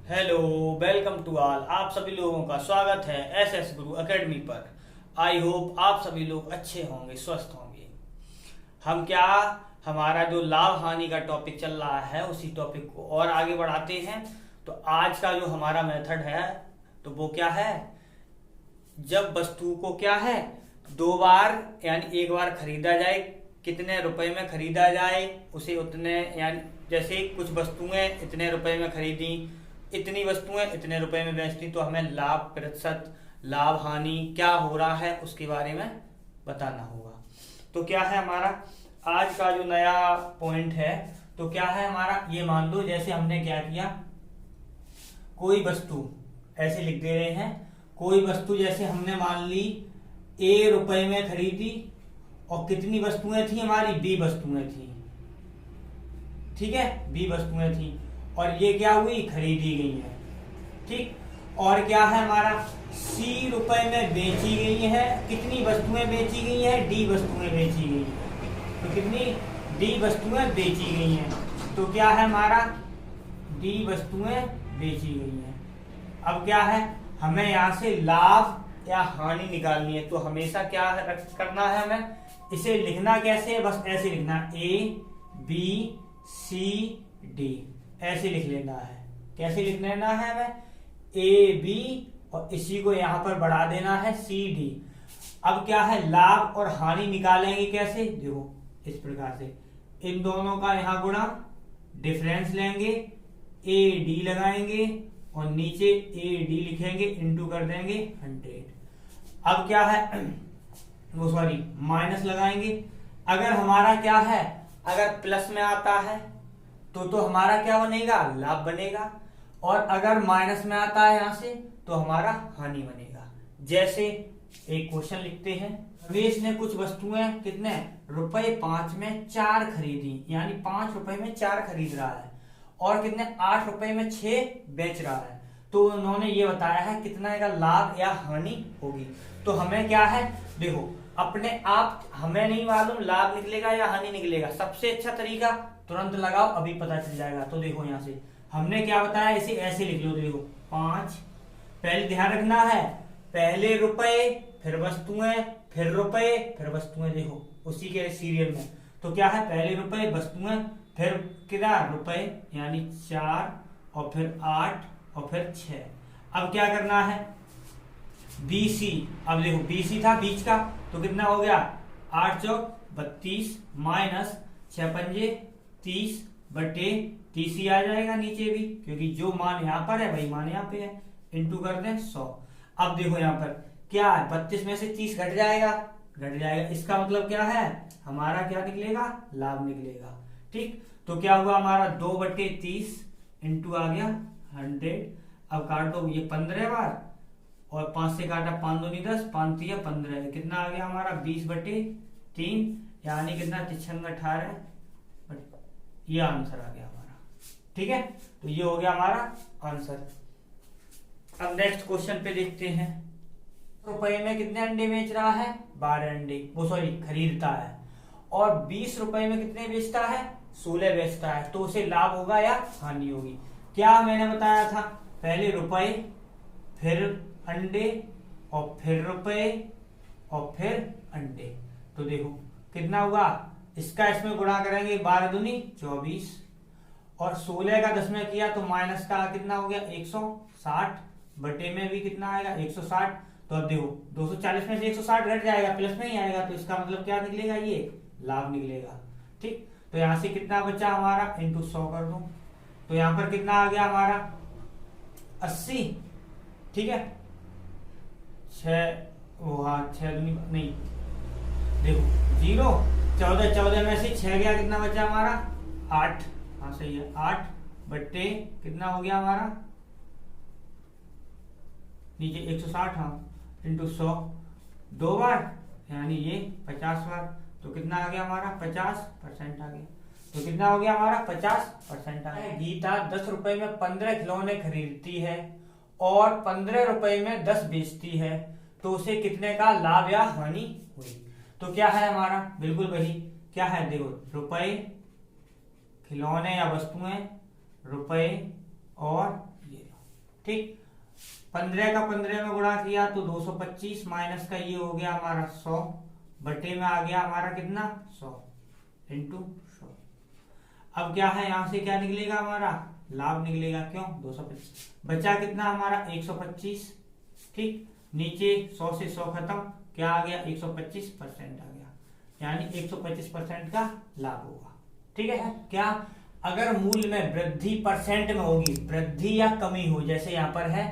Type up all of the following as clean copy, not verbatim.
Hello, welcome to all. आप सभी लोगों का स्वागत है एसएस गुरु एकेडमी पर। आई होप आप सभी लोग अच्छे होंगे, स्वस्थ होंगे। हम क्या हमारा जो लाभ हानि का टॉपिक चल रहा है उसी टॉपिक को और आगे बढ़ाते हैं। तो आज का जो हमारा मेथड है तो वो क्या है, जब वस्तु को क्या है दो बार यानी एक बार खरीदा जाए, कितने रुपए में खरीदा जाए उसे उतने, यानी जैसे कुछ वस्तुएं इतने रुपए में खरीदी, इतनी वस्तुएं इतने रुपए में बेचती, तो हमें लाभ प्रतिशत, लाभ हानि क्या हो रहा है उसके बारे में बताना होगा। तो क्या है हमारा आज का जो नया पॉइंट है, तो क्या है हमारा, ये मान लो जैसे हमने क्या किया, कोई वस्तु ऐसे लिख दे रहे हैं। कोई वस्तु जैसे हमने मान ली ए रुपए में खरीदी और कितनी वस्तुएं थी हमारी, बी वस्तुएं थी। ठीक है, बी वस्तुएं थी और ये क्या हुई, खरीदी गई है। ठीक, और क्या है हमारा, सी रुपए में बेची गई है। कितनी वस्तुएं बेची गई है, डी वस्तुएं बेची गई है। तो कितनी, डी वस्तुएं बेची गई हैं। तो क्या है हमारा, डी वस्तुएं बेची गई हैं। अब क्या है, हमें यहां से लाभ या हानि निकालनी है। तो हमेशा क्या करना है, हमें इसे लिखना कैसे है, बस ऐसे लिखना, ए बी सी डी ऐसे लिख लेना है। कैसे लिख लेना है हमें, ए बी और इसी को यहां पर बढ़ा देना है सी डी। अब क्या है, लाभ और हानि निकालेंगे कैसे, देखो इस प्रकार से, इन दोनों का यहां गुणा, डिफरेंस लेंगे, ए डी लगाएंगे और नीचे ए डी लिखेंगे, इंटू कर देंगे 100। अब क्या है, वो सॉरी माइनस लगाएंगे। अगर हमारा क्या है, अगर प्लस में आता है तो हमारा क्या बनेगा, लाभ बनेगा। और अगर माइनस में आता है यहां से तो हमारा हानि बनेगा। जैसे एक क्वेश्चन लिखते हैं, रमेश ने कुछ वस्तुएं कितने रुपए 5 में 4 खरीदी, यानी 5 रुपए में 4 खरीद रहा है और कितने 8 रुपए में 6 बेच रहा है। तो उन्होंने ये बताया है कितना का लाभ या हानि होगी। तो हमें क्या है, देखो अपने आप हमें नहीं मालूम लाभ निकलेगा या हानि निकलेगा, सबसे अच्छा तरीका तुरंत लगाओ, अभी पता चल जाएगा। तो देखो यहां से हमने क्या बताया, इसे ऐसे लिख लो, देखो 5, पहले ध्यान रखना है, पहले रुपए फिर वस्तुएं फिर रुपए फिर वस्तुएं, देखो उसी के सीरियल में। तो क्या है, पहले रुपए वस्तुएं फिर कितना रुपए, यानी 4 और फिर 8 और फिर 6। अब क्या करना है, बीसी, अब देखो बीसी था बीच का, तो कितना हो गया, 8 चौक 32 माइनस 6 पंजे 30 बटे 30 ही आ जाएगा नीचे भी, क्योंकि जो मान यहाँ पर है वही मान यहाँ पे है, इंटू कर दें 100। अब देखो यहाँ पर क्या है, 32 में से 30 घट जाएगा, इसका मतलब क्या है, हमारा क्या निकलेगा, लाभ निकलेगा। ठीक, तो क्या हुआ हमारा 2/30 इंटू आ गया 100। अब काट दो ये 15 बार और 5 से काटा 5 दूनी 10, 5 3 15, कितना आ गया हमारा 20/3, यानी कितना 3 18, ये आंसर आ गया हमारा। ठीक है, तो ये हो गया हमारा आंसर। अब नेक्स्ट क्वेश्चन पे देखते हैं, रुपए में कितने अंडे बेच रहा है, 12 अंडे, वो सॉरी खरीदता है, और 20 रुपए में कितने बेचता है, 16 बेचता है। तो उसे लाभ होगा या हानि होगी। क्या मैंने बताया था, पहले रुपए फिर अंडे और फिर रुपए और फिर अंडे। तो देखो कितना हुआ, इसका इसमें गुणा करेंगे, 12 दूनी 24 और 16 का 10 में किया तो माइनस का कितना हो गया 160, बटे में भी कितना आएगा 160। तो अब देखो 240 में से 160 घट जाएगा, प्लस में ही आएगा, तो इसका मतलब क्या निकलेगा, ये लाभ निकलेगा। ठीक, तो यहां से कितना बचा हमारा, इंटू 100 कर दो, तो यहां पर कितना आ गया हमारा 80। ठीक है, 6 नहीं, देखो 0 14 में से 6 गया, कितना बचा हमारा 8, हाँ सही है 8 बट्टे कितना हो गया हमारा नीचे 160, हाँ इंटू 100 2 बार, यानी ये 50 बार, तो कितना आ गया हमारा 50% आ गया। तो कितना हो गया हमारा 50% आ गया। गीता 10 रुपए में 15 खिलौने खरीदती है और 15 रुपए में 10 बेचती है, तो उसे कितने का लाभ या हानि हुई। तो क्या है हमारा, बिल्कुल वही क्या है, देखो रुपए खिलौने या वस्तुएं रुपए और ये ठीक। 15 का 15 में गुणा किया तो 225 माइनस का ये हो गया हमारा 100 बटे में आ गया हमारा कितना 100 इंटू 100। अब क्या है यहां से क्या निकलेगा हमारा लाभ निकलेगा, क्यों 225 बचा कितना हमारा 125, ठीक। नीचे 100 से 100 खत्म, क्या आ गया 125% आ गया, यानी 125% का लाभ होगा, ठीक है। क्या अगर मूल्य में वृद्धि परसेंट में होगी, वृद्धि या कमी हो जैसे यहाँ पर है,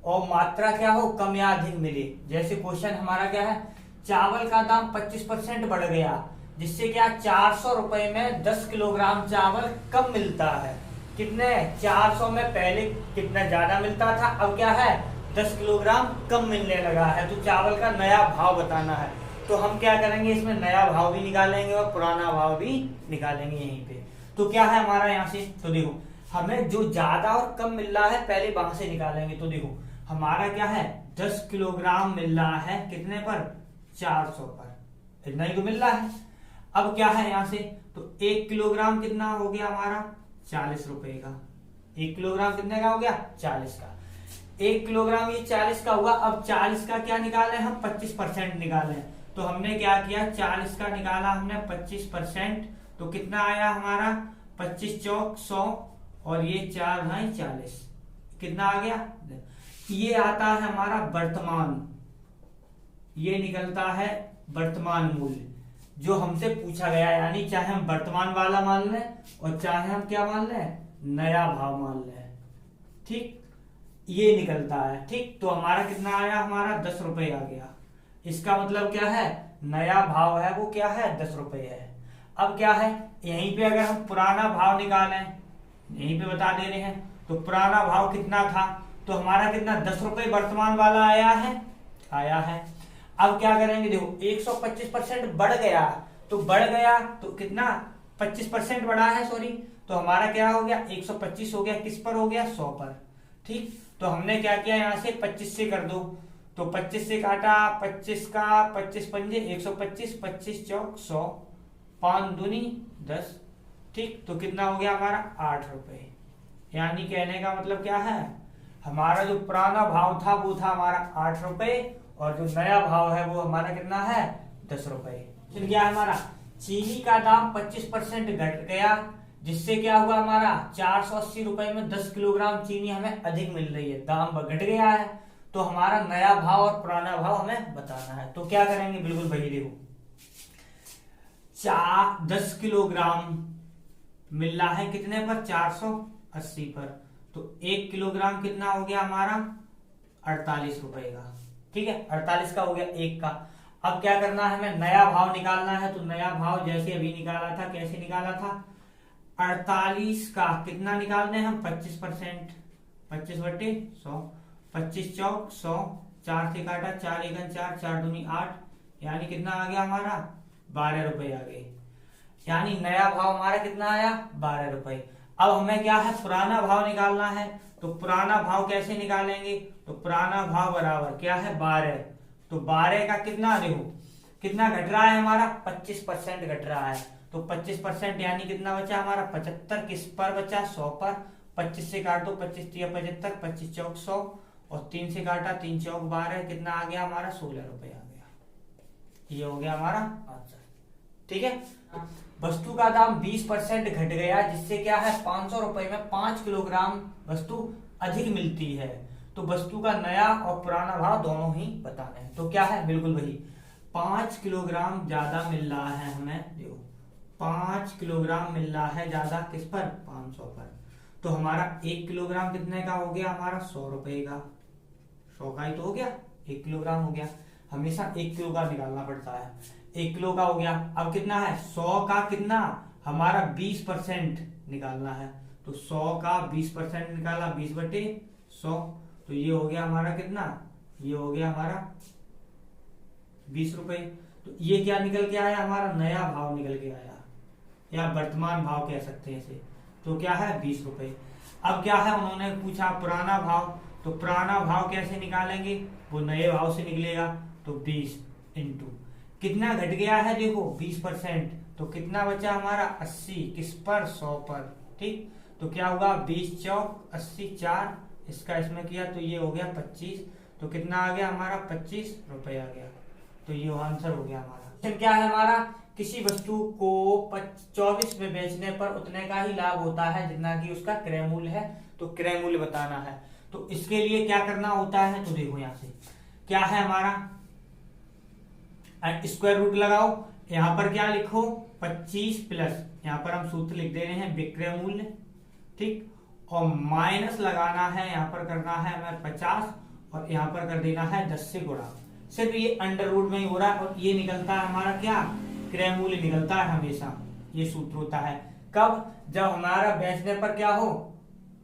और मात्रा क्या हो कम या अधिक मिले, जैसे क्वेश्चन हमारा क्या है चावल का दाम 25% बढ़ गया, जिससे क्या 400 रुपए में 10 किलोग्राम चावल कम मिलता है। कितने 400 में पहले कितना ज्यादा मिलता था, अब क्या है 10 किलोग्राम कम मिलने लगा है, तो चावल का नया भाव बताना है। तो हम क्या करेंगे इसमें नया भाव भी निकालेंगे और पुराना भाव भी निकालेंगे यहीं पे। तो क्या है हमारा यहाँ से, तो देखो हमें जो ज्यादा और कम मिल रहा है पहले वहां से निकालेंगे। तो देखो हमारा क्या है 10 किलोग्राम मिल रहा है कितने पर 400 पर, इतना ही तो मिल रहा है। अब क्या है यहाँ से, तो 1 किलोग्राम कितना हो गया हमारा 40 रुपए का, 1 किलोग्राम कितने का हो गया 40 का, 1 किलोग्राम ये 40 का हुआ। अब 40 का क्या निकाले हम 25% निकाले, तो हमने क्या किया 40 का निकाला हमने 25%, तो कितना आया हमारा 25 चौक 100 और ये 4 भाई 40, कितना आ गया, ये आता है हमारा वर्तमान, ये निकलता है वर्तमान मूल्य जो हमसे पूछा गया, यानी चाहे हम वर्तमान वाला मान लें और चाहे हम क्या मान लें नया भाव मान लें, ठीक, ये निकलता है, ठीक। तो हमारा कितना आया हमारा 10 रुपए आ गया, इसका मतलब क्या है नया भाव है वो क्या है 10 रुपए है। अब क्या है यहीं पे अगर हम पुराना भाव निकालें, यहीं पे बता दे रहे हैं, तो पुराना भाव कितना था, तो हमारा कितना 10 रुपए वर्तमान वाला आया है। अब क्या करेंगे, देखो 125% बढ़ गया, तो बढ़ गया तो कितना 25% बढ़ा है, सॉरी, तो हमारा क्या हो गया 125 हो गया, किस पर हो गया 100 पर, ठीक। तो हमने क्या किया यहाँ से 25 से कर दो, तो 25 से काटा, 25 का 25 पंजे 125, 25 चौक 100, 5 दूनी 10, ठीक। तो कितना हो गया हमारा 8 रुपए, यानी कहने का मतलब क्या है हमारा जो पुराना भाव था वो था हमारा 8 रुपए और जो नया भाव है वो हमारा कितना है 10 रुपए। फिर क्या है हमारा चीनी का दाम 25% घट गया, जिससे क्या हुआ हमारा 480 रुपए में 10 किलोग्राम चीनी हमें अधिक मिल रही है, दाम घट गया है। तो हमारा नया भाव और पुराना भाव हमें बताना है, तो क्या करेंगे बिल्कुल वही, देखो 10 किलोग्राम मिल रहा है कितने पर 480 पर, तो 1 किलोग्राम कितना हो गया हमारा 48 रुपए का, ठीक है 48 का हो गया 1 का। अब क्या करना है हमें नया भाव निकालना है, तो नया भाव जैसे अभी निकाला था, कैसे निकाला था 48 का कितना निकालने हम 25%, 25 बटे 100, 25 चौक 100, 4 से काटा 4 एकन 4, 4 दूनी 8, यानी कितना आ गया हमारा 12 रुपए आ गए, यानी नया भाव हमारा कितना आया 12 रुपए। अब हमें क्या है पुराना भाव निकालना है, तो पुराना भाव कैसे निकालेंगे, तो पुराना भाव बराबर क्या है 12, तो 12 का कितना देखो कितना घट रहा है हमारा 25% घट रहा है, तो 25% यानी कितना बचा हमारा 75, किस पर बचा 100 पर, 25 से काट दो 25 या 75, 25 चौक 100 और 3 से काटा 3 चौक 12, कितना आ गया हमारा 16 रुपए आ गया, ये हो गया हमारा आंसर, ठीक है। वस्तु का दाम 20% घट गया, जिससे क्या है 500 रुपए में 5 किलोग्राम वस्तु अधिक मिलती है, तो वस्तु का नया और पुराना भाव दोनों ही बताने हैं। तो क्या है बिल्कुल वही 5 किलोग्राम ज्यादा मिल रहा है हमें, देखो 5 किलोग्राम मिल रहा है ज्यादा किस पर 500 पर, तो हमारा 1 किलोग्राम कितने का हो गया हमारा 100 रुपए का, 100 का ही तो हो गया 1 किलोग्राम हो गया, हमेशा 1 किलो का निकालना पड़ता है, 1 किलो का हो गया। अब कितना है 100 का कितना हमारा 20% निकालना है, तो 100 का 20% निकाला 20 बटे 100, तो ये हो गया हमारा कितना, ये हो गया हमारा 20 रुपए। तो ये क्या निकल के आया हमारा नया भाव निकल के आया, या वर्तमान भाव कह सकते हैं इसे, तो क्या है 20 रुपए। अब क्या है उन्होंने पूछा पुराना भाव, तो पुराना भाव कैसे निकालेंगे, वो नए भाव से निकलेगा, तो 20 इंटू कितना घट गया है देखो 20%, तो कितना बचा हमारा 80, किस पर 100 पर, ठीक। तो क्या होगा 20 चौक 80, 4 इसका इसमें किया तो ये हो गया 25, तो कितना आ गया हमारा 25 रुपए आ गया। तो ये आंसर हो गया हमारा। क्वेश्चन क्या है हमारा, किसी वस्तु को 24 में बेचने पर उतने का ही लाभ होता है जितना कि उसका क्रय मूल्य है, तो क्रय मूल्य बताना है। तो इसके लिए क्या करना होता है, तो देखो यहां से क्या है हमारा, स्क्वायर रूट लगाओ, यहां पर क्या लिखो 25 प्लस, यहां पर हम सूत्र लिख दे रहे हैं विक्रय मूल्य, ठीक, और माइनस लगाना है, यहां पर करना है हमें 50 और यहां पर कर देना है 10 से गुणा। सिर्फ ये अंडर रूट में ही हो रहा है और ये निकलता है हमारा क्या, क्रय मूल्य निकलता है हमेशा। ये सूत्र होता है कब, जब हमारा बेचने पर क्या हो,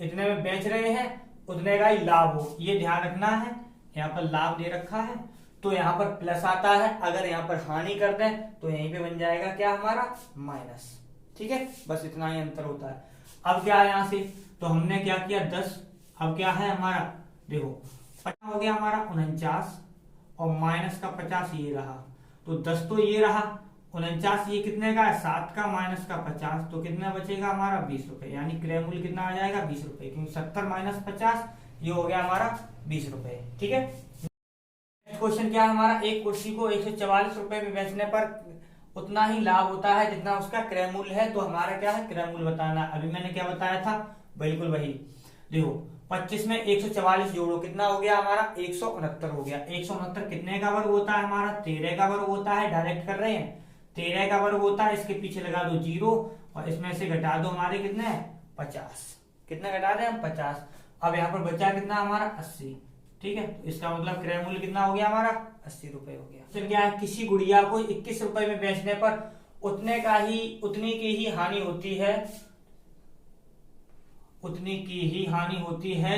इतने में बेच रहे हैं उतने का ही लाभ हो, ये ध्यान रखना है। यहाँ पर लाभ दे रखा है तो यहाँ पर प्लस आता है, अगर यहाँ पर हानि कर दें तो यहीं पे बन जाएगा क्या हमारा माइनस, ठीक है, बस इतना ही अंतर होता है। अब क्या है यहाँ से, तो हमने क्या किया 10, अब क्या है हमारा, देखो 50 हो गया हमारा 49 और माइनस का 50 ये रहा, तो 10 तो ये रहा, 49 ये कितने का है 7 का, माइनस का 50, तो कितना बचेगा हमारा 20 रुपए, यानी क्रय मूल्य कितना आ जाएगा 20 रुपए, क्योंकि 70 माइनस 50 ये हो गया हमारा 20 रुपए, ठीक है। क्वेश्चन क्या है हमारा, एक कुर्सी को 144 रुपए में बेचने पर उतना ही लाभ होता है जितना उसका क्रय मूल्य है, तो हमारा क्या है क्रय मूल्य बताना। अभी मैंने क्या बताया था, बिल्कुल वही, देखो 25 में 144 जोड़ो, कितना हो गया हमारा 169 हो गया। 169 कितने का वर्ग होता है हमारा, 13 का वर्ग होता है, डायरेक्ट कर रहे हैं 13 का वर्ग होता है, इसके पीछे लगा दो 0 और इसमें से घटा दो हमारे कितने 50, कितने घटा दें हम 50। अब यहाँ पर बचा कितना हमारा 80, ठीक है, तो इसका मतलब क्रय मूल्य कितना हो गया हमारा 80 रुपए हो गया। फिर क्या है, किसी गुड़िया को 21 रुपए में बेचने पर उतनी की ही हानि होती है, उतनी की ही हानि होती है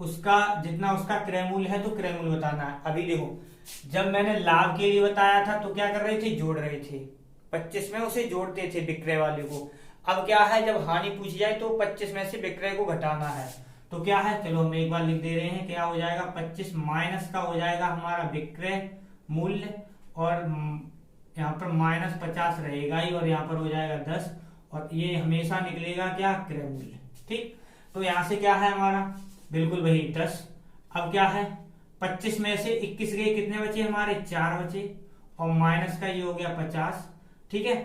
उसका जितना उसका क्रय मूल्य है, तो क्रय मूल्य बताना है। अभी देखो जब मैंने लाभ के लिए बताया था तो क्या कर रहे थे, जोड़ रहे थे, 25 में उसे जोड़ते थे विक्रय वाले को। अब क्या है, जब हानि पूछी जाए तो 25 में से विक्रय को घटाना है, तो क्या है, चलो हम एक बार लिख दे रहे हैं, क्या हो जाएगा 25 माइनस का हो जाएगा हमारा विक्रय मूल्य, और यहाँ पर माइनस 50 रहेगा ही, और यहाँ पर हो जाएगा 10, और ये हमेशा निकलेगा क्या क्रय मूल्य, ठीक। तो यहाँ से क्या है हमारा, बिल्कुल वही 10। अब क्या है, 25 में से 21 गए, कितने बचे हमारे 4 बचे, और माइनस का ये हो गया 50, ठीक है,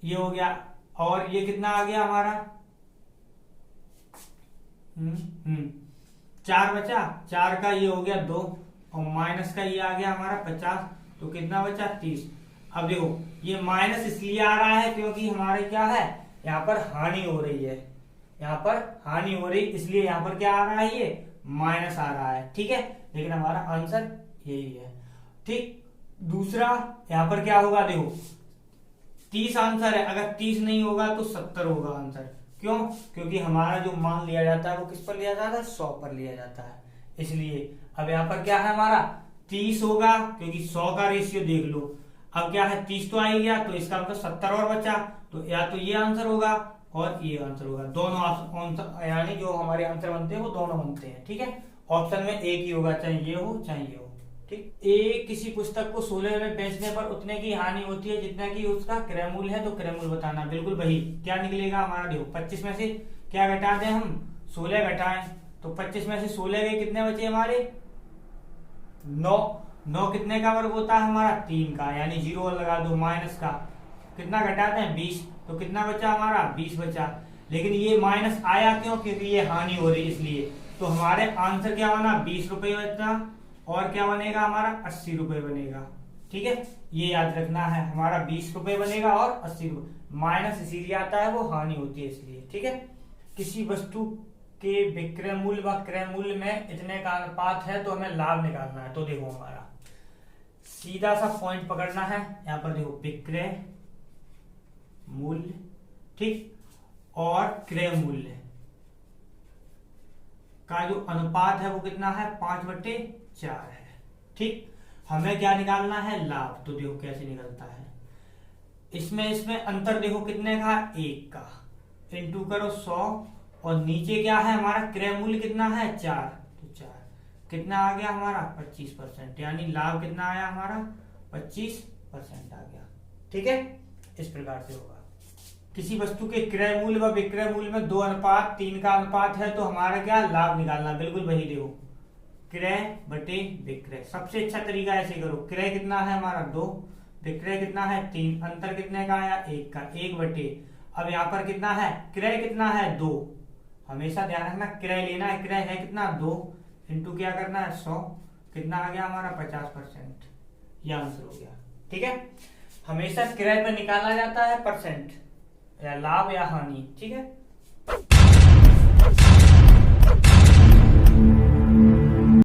ये हो गया, और ये कितना आ गया हमारा 4 बचा, 4 का ये हो गया 2 और माइनस का ये आ गया हमारा 50, तो कितना बचा 30। अब देखो ये माइनस इसलिए आ रहा है क्योंकि हमारे क्या है, यहाँ पर हानि हो रही है, यहाँ पर हानि हो रही, इसलिए यहाँ पर क्या आ रहा है, ये माइनस आ रहा है, ठीक है, लेकिन हमारा आंसर यही है, ठीक। दूसरा यहाँ पर क्या होगा, देखो 30 आंसर है, अगर 30 नहीं होगा तो 70 होगा आंसर, क्यों, क्योंकि हमारा जो मान लिया जाता है वो किस पर लिया जाता है, 100 पर लिया जाता है, इसलिए। अब यहाँ पर क्या है हमारा 30 होगा, क्योंकि 100 का रेशियो देख लो, अब क्या है 30 तो आ ही गया, तो इसका मतलब 70 और बचा, तो या तो ये आंसर होगा और ये आंसर होगा, दोनों आंसर, यानी जो हमारे आंसर बनते हैं वो दोनों बनते हैं, ठीक है। ऑप्शन में एक ही होगा, चाहे ये हो चाहे ये हो, ठीक। किसी पुस्तक को 16 में बेचने पर उतने की हानि होती है जितना की उसका क्रय मूल्य है, तो क्रय मूल्य बताना, बिल्कुल वही क्या निकलेगा हमारा, देखो 25 में से क्या घटा दें हम, 16 घटाएं, तो 25 में से 16 गए, कितने बचे हमारे 9, 9 कितने का वर्ग होता है हमारा 3 का, यानी 0 लगा दो, माइनस का कितना घटाते हैं 20, तो कितना बचा हमारा 20 बचा, लेकिन ये माइनस आया क्यों, क्योंकि ये हानि हो रही इसलिए, तो हमारे आंसर क्या बना 20 रुपए बचा, और क्या बनेगा हमारा 80 रुपए बनेगा, ठीक है, ये याद रखना है, हमारा 20 रुपए बनेगा और 80 रुपए, माइनस इसीलिए आता है वो हानि होती है इसलिए, ठीक है। किसी वस्तु के विक्रय मूल्य व क्रय मूल्य में इतने का अनुपात है तो हमें लाभ निकालना है, तो देखो हमारा सीधा सा पॉइंट पकड़ना है, यहाँ पर देखो विक्रय मूल्य, ठीक, और क्रय मूल्य का जो अनुपात है वो कितना है 5/4 है, ठीक। हमें क्या निकालना है लाभ, तो देखो कैसे निकलता है, इसमें अंतर देखो कितने का 1 का, इंटू करो 100, और नीचे क्या है हमारा क्रय मूल्य कितना है 4, तो 4 कितना आ गया हमारा 25%, यानी लाभ कितना आया हमारा 25% आ गया, ठीक है, इस प्रकार से होगा। किसी वस्तु के क्रय मूल्य व विक्रय मूल्य में 2:3 का अनुपात है तो हमारा क्या लाभ निकालना, बिल्कुल वही देखो, क्रय बटे विक्रय। सबसे अच्छा तरीका ऐसे करो, क्रय कितना है हमारा 2, विक्रय कितना है 3, अंतर कितने का आया 1 का, 1 बटे, अब यहाँ पर कितना है क्रय कितना है 2, हमेशा ध्यान रखना क्रय लेना है, क्रय है कितना 2 इंटू क्या करना है 100, कितना आ गया हमारा 50%, यह आंसर हो गया। ठीक है, हमेशा क्रय पर निकाला जाता है परसेंट, या लाभ या हानि। ठीक है।